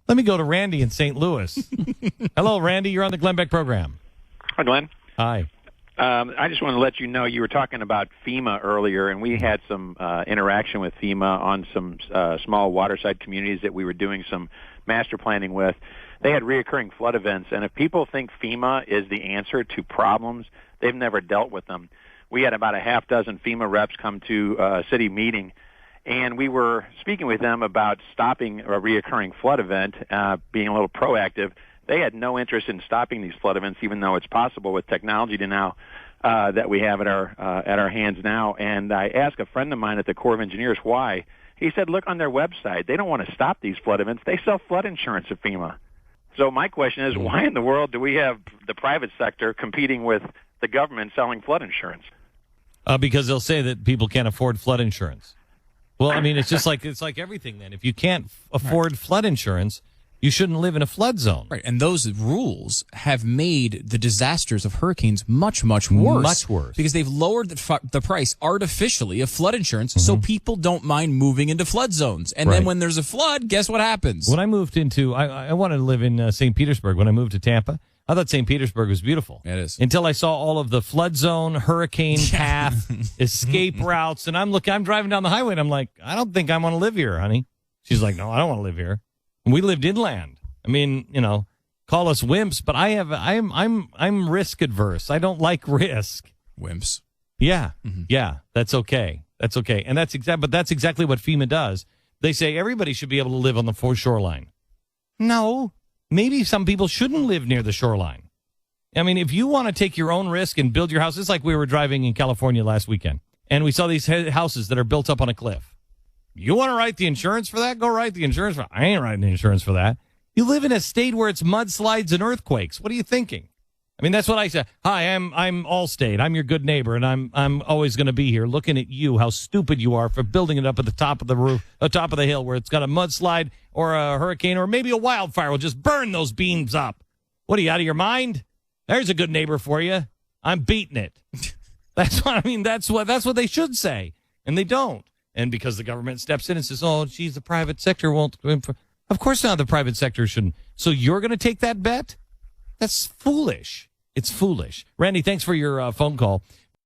Let me go to Randy in St. Louis. Hello, Randy. You're on the Glenn Beck program. Hi, Glenn. Hi. I just want to let you know you were talking about FEMA earlier, and we had some interaction with FEMA on some small waterside communities that we were doing some master planning with. They had reoccurring flood events, and if people think FEMA is the answer to problems, they've never dealt with them. We had about a half dozen FEMA reps come to a city meeting, and we were speaking with them about stopping a reoccurring flood event, being a little proactive. They had no interest in stopping these flood events, even though it's possible with technology to now that we have at our hands now. And I asked a friend of mine at the Corps of Engineers why. He said, look on their website. They don't want to stop these flood events. They sell flood insurance at FEMA. So my question is, why in the world do we have the private sector competing with the government selling flood insurance? Because they'll say that people can't afford flood insurance. Well, I mean, it's like everything then. If you can't afford flood insurance, you shouldn't live in a flood zone. Right, and those rules have made the disasters of hurricanes much, much worse. Much worse. Because they've lowered the price artificially of flood insurance so people don't mind moving into flood zones. And then when there's a flood, guess what happens? When I moved into, I wanted to live in St. Petersburg. When I moved to Tampa, I thought St. Petersburg was beautiful. It is. Until I saw all of the flood zone, hurricane path, escape routes, and I'm driving down the highway, and I'm like, I don't think I want to live here, honey. She's like, no, I don't want to live here. And we lived inland. I mean, call us wimps, but I'm risk adverse. I don't like risk. Wimps. Yeah, yeah, that's okay. That's okay, and that's exactly what FEMA does. They say everybody should be able to live on the shoreline. No. Maybe some people shouldn't live near the shoreline. I mean, if you want to take your own risk and build your house, it's like we were driving in California last weekend, and we saw these houses that are built up on a cliff. You want to write the insurance for that? Go write the insurance for it. I ain't writing the insurance for that. You live in a state where it's mudslides and earthquakes. What are you thinking? I mean, that's what I said. Hi, I'm Allstate. I'm your good neighbor, and I'm always going to be here looking at you, how stupid you are for building it up at the top of the roof, top of the hill where it's got a mudslide or a hurricane or maybe a wildfire will just burn those beams up. What are you, out of your mind? There's a good neighbor for you. I'm beating it. That's what I mean. That's what they should say, and they don't. And because the government steps in and says, "Oh, geez, the private sector won't," of course not. The private sector shouldn't. So you're going to take that bet? That's foolish. It's foolish. Randy, thanks for your phone call.